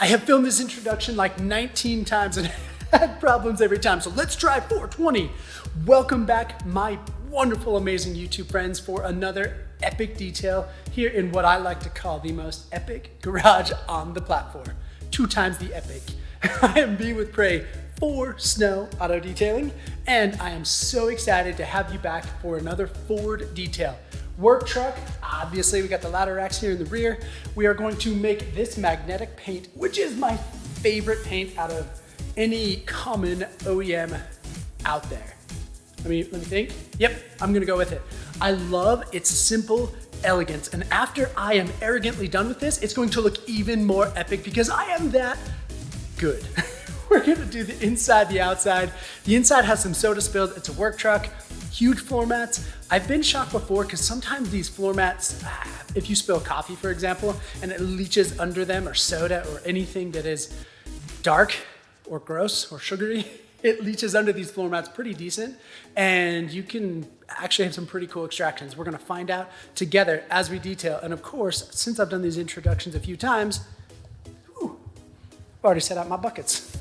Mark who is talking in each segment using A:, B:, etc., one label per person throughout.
A: I have filmed this introduction like 19 times and had problems every time, so let's try 420. Welcome back, my wonderful, amazing YouTube friends, for another epic detail here in what I like to call the most epic garage on the platform. 2 times the epic. I am B with Prey for Snow Auto Detailing, and I am so excited to have you back for another Ford detail. Work truck, obviously we got the ladder racks here in the rear. We are going to make this magnetic paint, which is my favorite paint out of any common OEM out there. Let me think. Yep, I'm gonna go with it. I love its simple elegance, and after I am arrogantly done with this, it's going to look even more epic because I am that good. We're gonna do the inside, the outside. The inside has some soda spilled. It's a work truck, huge floor mats. I've been shocked before because sometimes these floor mats, if you spill coffee, for example, and it leaches under them, or soda, or anything that is dark or gross or sugary, it leaches under these floor mats pretty decent, and you can actually have some pretty cool extractions. We're gonna find out together as we detail. And of course, since I've done these introductions a few times, I've already set out my buckets.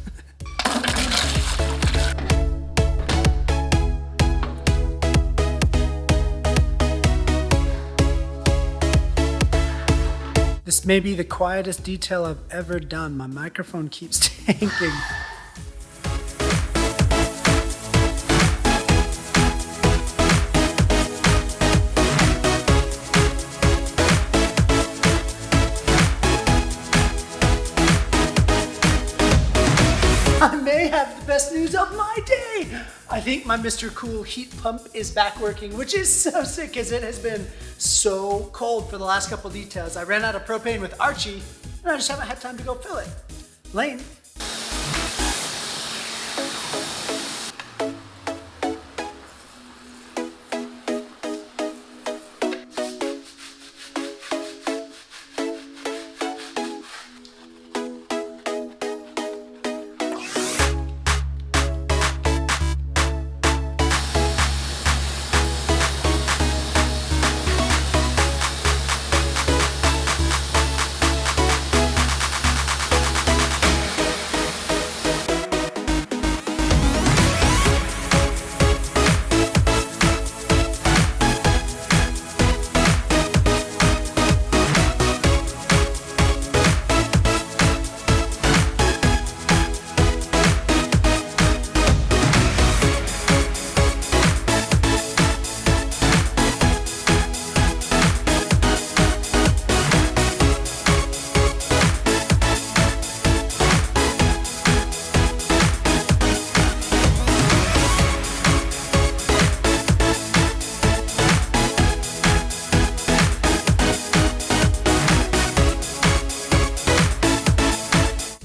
A: This may be the quietest detail I've ever done. My microphone keeps tanking. I may have the best news of my day. I think my Mr. Cool heat pump is back working, which is so sick because it has been so cold for the last couple details. I ran out of propane with Archie and I just haven't had time to go fill it. Lane.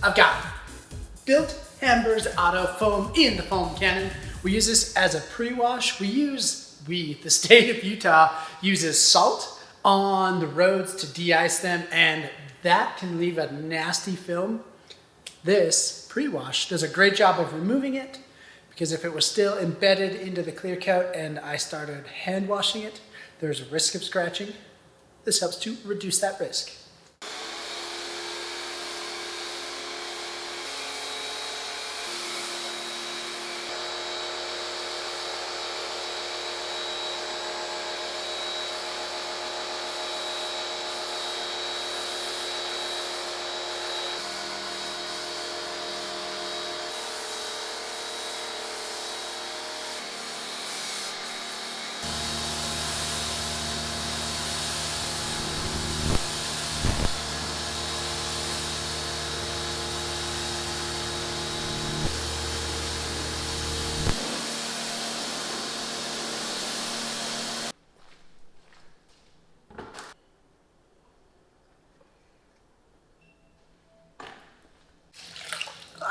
A: I've got Built Hambers Auto Foam in the foam cannon. We use this as a pre-wash. The state of Utah uses salt on the roads to de-ice them, and that can leave a nasty film. This pre-wash does a great job of removing it, because if it was still embedded into the clear coat and I started hand washing it, there's a risk of scratching. This helps to reduce that risk.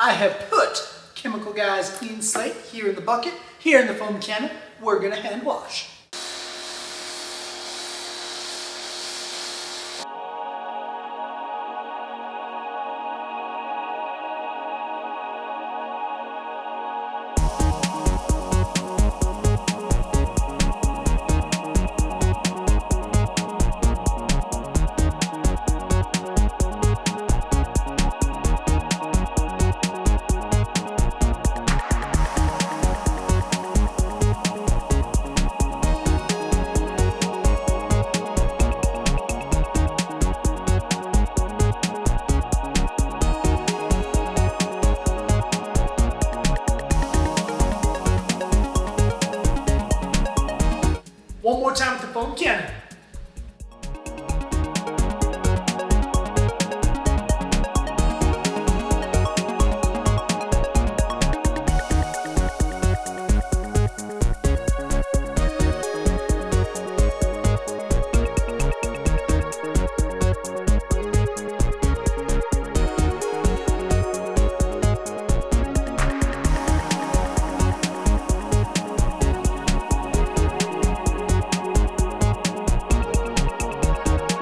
A: I have put Chemical Guy's Clean Slate here in the bucket, here in the foam cannon. We're gonna hand wash.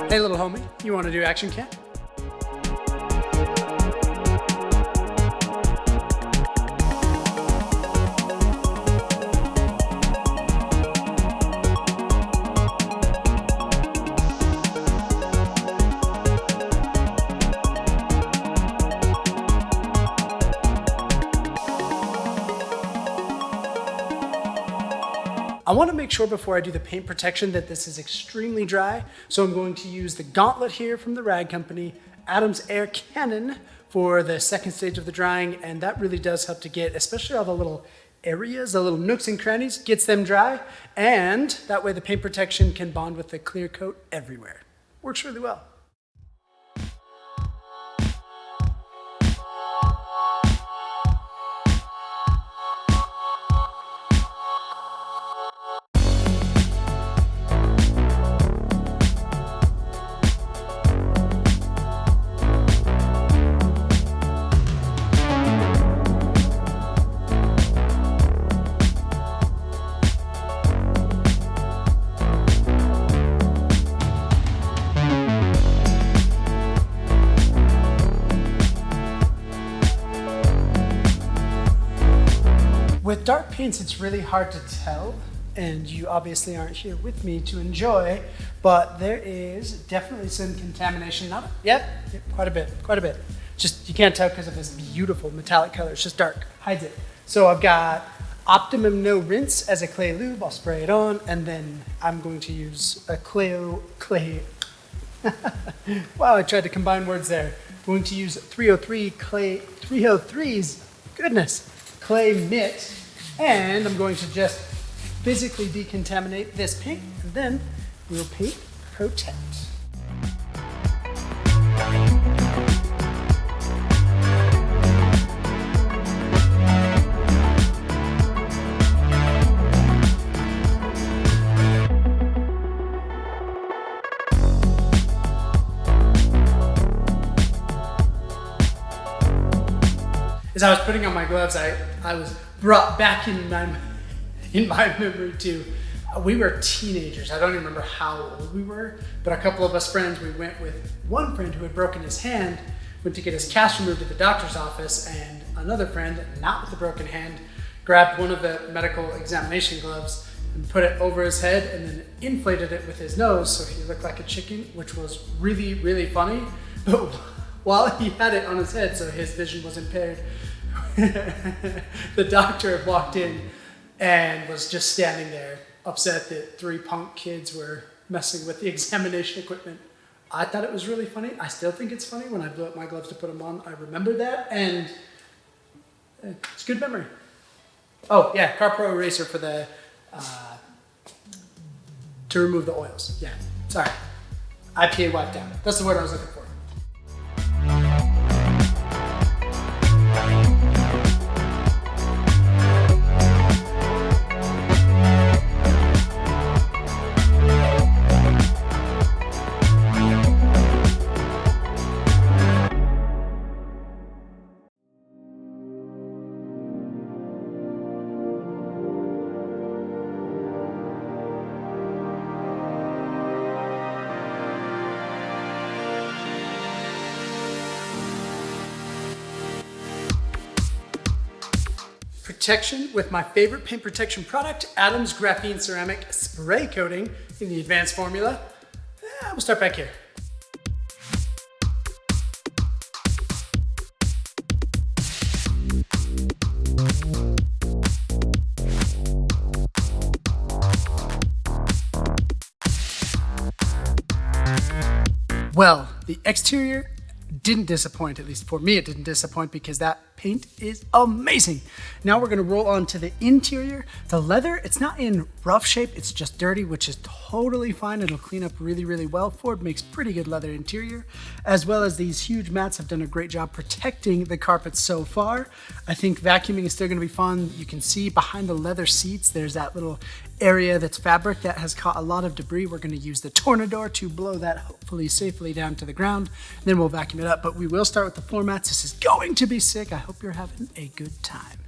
A: Hey little homie, you want to do action cam? I want to make sure before I do the paint protection that this is extremely dry. So I'm going to use the gauntlet here from the rag company, Adam's Air Cannon, for the second stage of the drying. And that really does help to get, especially all the little areas, the little nooks and crannies, gets them dry. And that way the paint protection can bond with the clear coat everywhere. Works really well. With dark paints, it's really hard to tell, and you obviously aren't here with me to enjoy, but there is definitely some contamination. Not yet, quite a bit. Just, you can't tell because of this beautiful metallic color. It's just dark, hides it. So I've got Optimum No Rinse as a clay lube. I'll spray it on, and then I'm going to use a clay. Wow, I tried to combine words there. I'm going to use 303's, goodness, clay mitt, and I'm going to just physically decontaminate this paint, and then we'll paint protect. As I was putting on my gloves, I was brought back in my memory to, we were teenagers. I don't even remember how old we were, but a couple of us friends, we went with one friend who had broken his hand, went to get his cast removed at the doctor's office, and another friend, not with a broken hand, grabbed one of the medical examination gloves and put it over his head and then inflated it with his nose so he looked like a chicken, which was really, really funny. But while he had it on his head, so his vision was impaired, the doctor walked in and was just standing there, upset that 3 punk kids were messing with the examination equipment. I thought it was really funny. I still think it's funny. When I blew up my gloves to put them on, I remember that, and it's a good memory. Oh yeah, CarPro Eraser for the to remove the oils. Yeah, sorry, IPA wiped down. That's the word I was looking for. Protection with my favorite paint protection product, Adam's Graphene Ceramic Spray Coating in the advanced formula. We'll start back here. Well, the exterior didn't disappoint, at least for me it didn't disappoint, because that paint is amazing. Now we're gonna roll on to the interior. The leather, it's not in rough shape, it's just dirty, which is totally fine. It'll clean up really, really well. Ford makes pretty good leather interior, as well as these huge mats have done a great job protecting the carpets so far. I think vacuuming is still gonna be fun. You can see behind the leather seats, there's that little area that's fabric that has caught a lot of debris. We're gonna use the Tornador to blow that hopefully safely down to the ground. Then we'll vacuum it up, but we will start with the floor mats. This is going to be sick. I hope you're having a good time.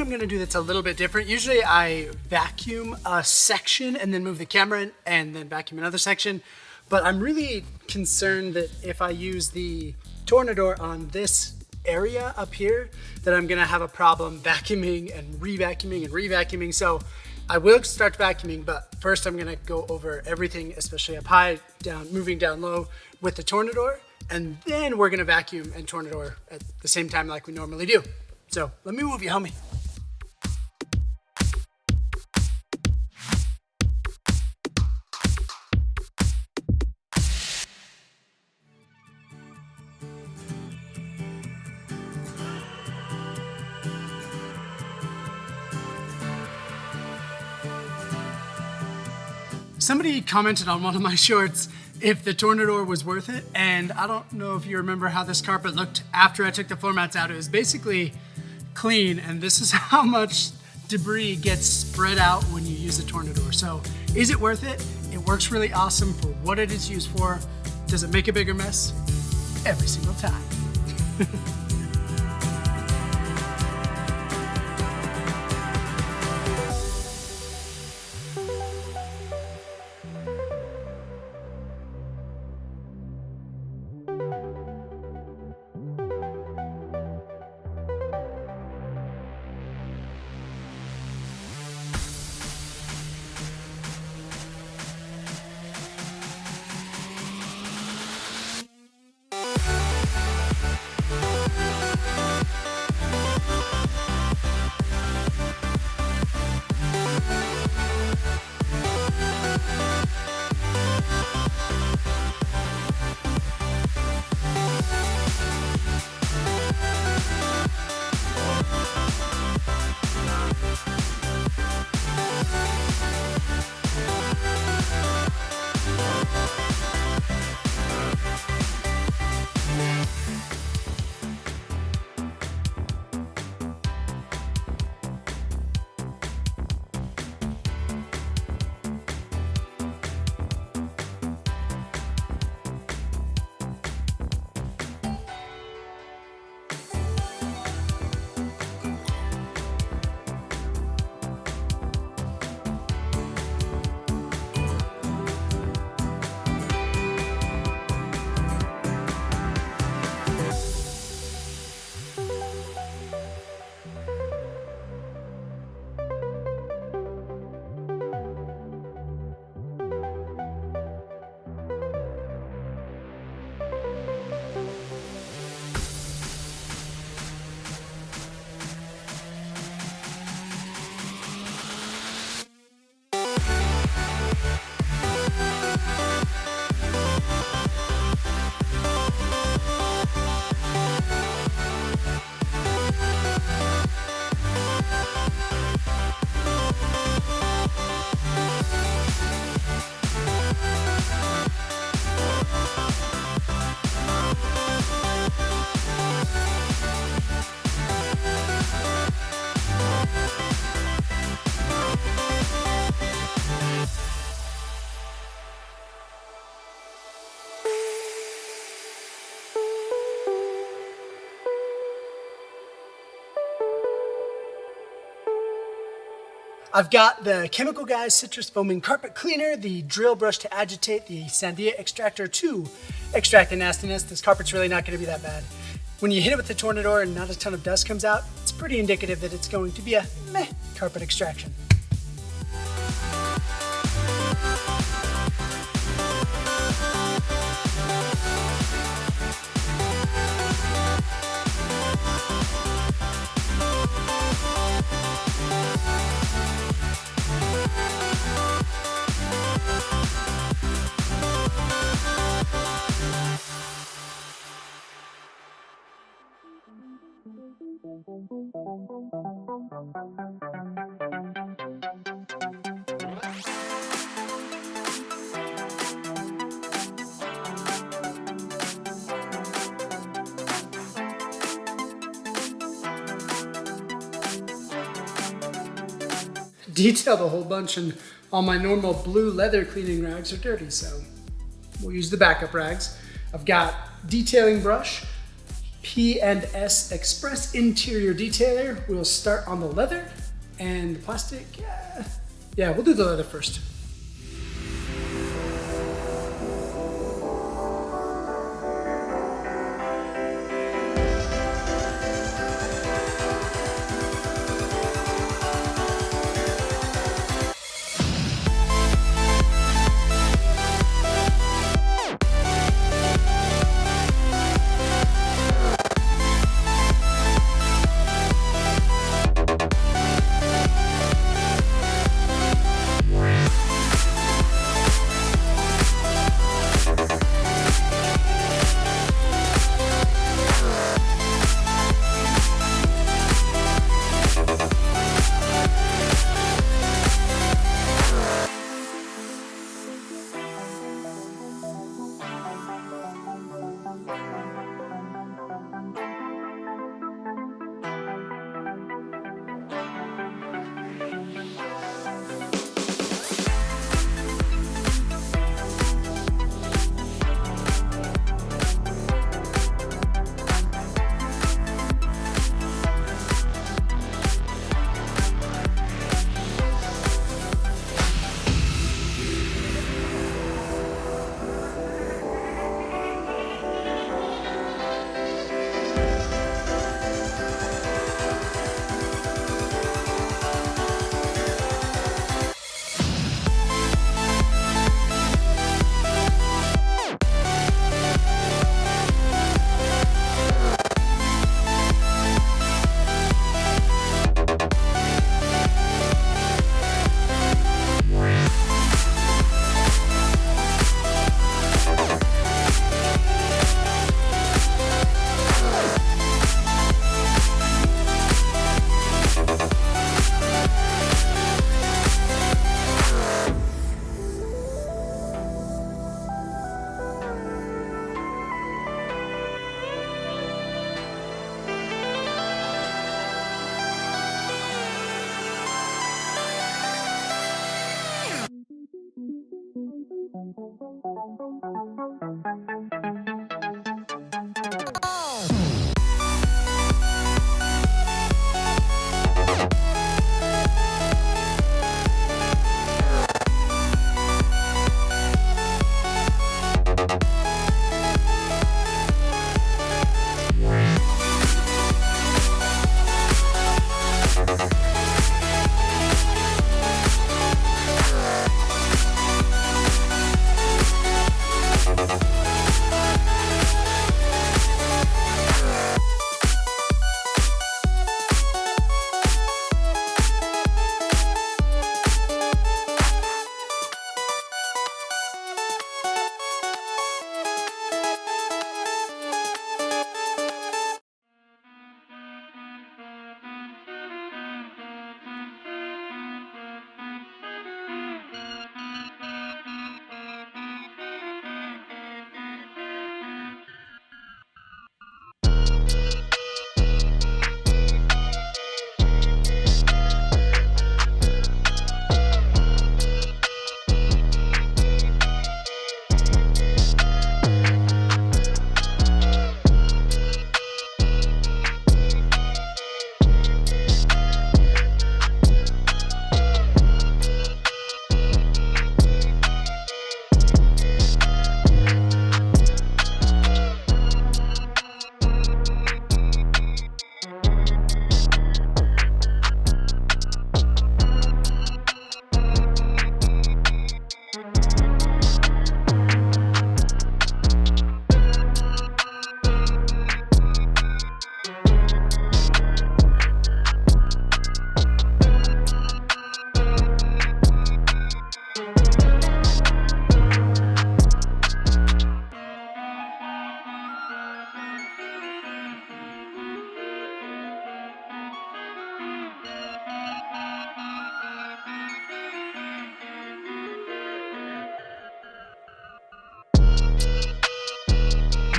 A: I'm gonna do that's a little bit different. Usually I vacuum a section and then move the camera in and then vacuum another section. But I'm really concerned that if I use the Tornador on this area up here, that I'm gonna have a problem vacuuming and revacuuming. So I will start vacuuming, but first I'm gonna go over everything, especially up high, down, moving down low with the Tornador, and then we're gonna vacuum and Tornador at the same time like we normally do. So let me move you, homie. Somebody commented on one of my shorts if the Tornador was worth it, and I don't know if you remember how this carpet looked after I took the floor mats out. It was basically clean, and this is how much debris gets spread out when you use a Tornador. So is it worth it? It works really awesome for what it is used for. Does it make a bigger mess? Every single time. I've got the Chemical Guys Citrus Foaming Carpet Cleaner, the drill brush to agitate, the Sandia extractor to extract the nastiness. This carpet's really not going to be that bad. When you hit it with the Tornador and not a ton of dust comes out, it's pretty indicative that it's going to be a meh carpet extraction. Detailed a whole bunch, and all my normal blue leather cleaning rags are dirty, so we'll use the backup rags. I've got detailing brush, P&S Express Interior Detailer. We'll start on the leather and the plastic. Yeah, we'll do the leather first.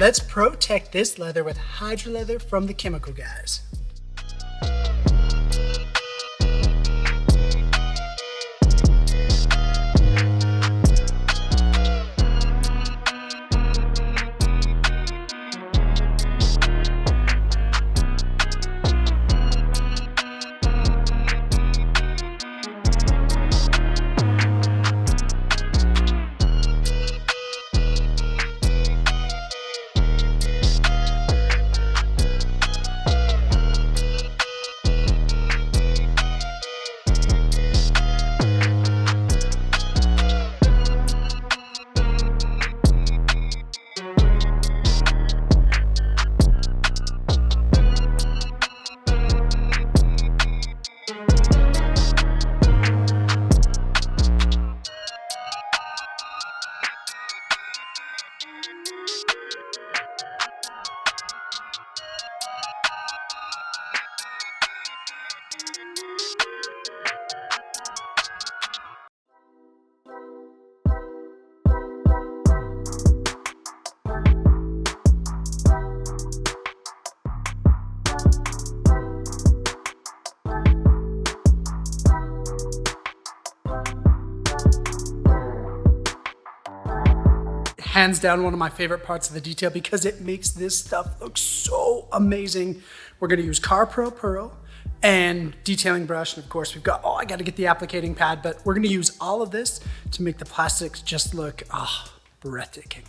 A: Let's protect this leather with Hydro Leather from the chemical guys. hands down one of my favorite parts of the detail because it makes this stuff look so amazing. We're gonna use CarPro Pearl and detailing brush, and of course we've got, I gotta get the applicating pad, but we're gonna use all of this to make the plastics just look breathtaking.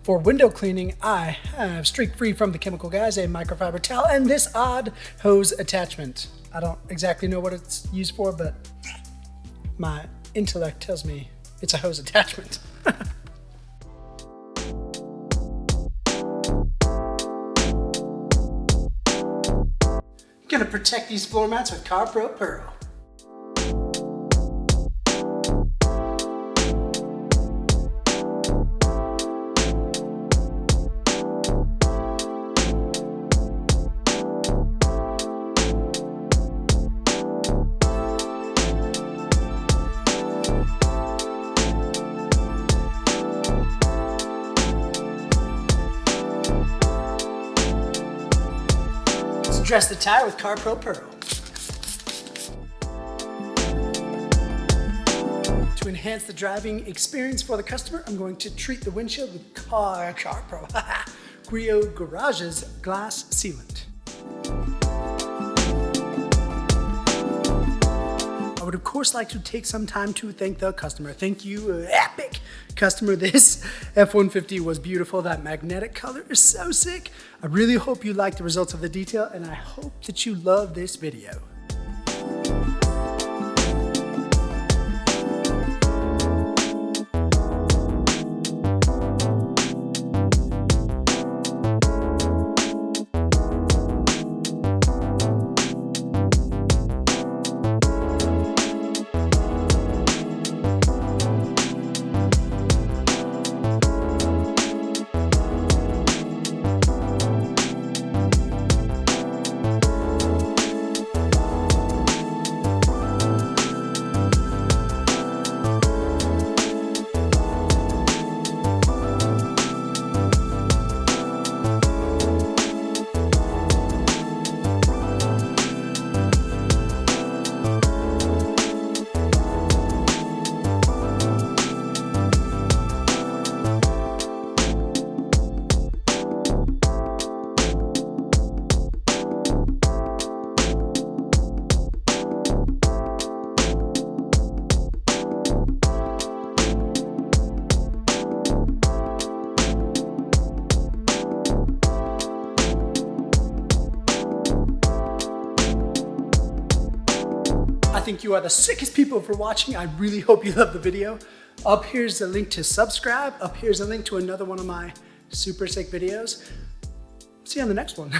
A: For window cleaning, I have Streak Free from the Chemical Guys, a microfiber towel, and this odd hose attachment. I don't exactly know what it's used for, but my intellect tells me it's a hose attachment. Gonna protect these floor mats with CarPro Pearl. Dress the tire with CarPro Pearl. To enhance the driving experience for the customer, I'm going to treat the windshield with CarPro Griot Garage's glass sealant. I would of course like to take some time to thank the customer. Thank you, epic customer. This F-150 was beautiful. That magnetic color is so sick. I really hope you like the results of the detail, and I hope that you love this video. I think you are the sickest people for watching. I really hope you love the video. Up here's the link to subscribe. Up here's a link to another one of my super sick videos. See you on the next one.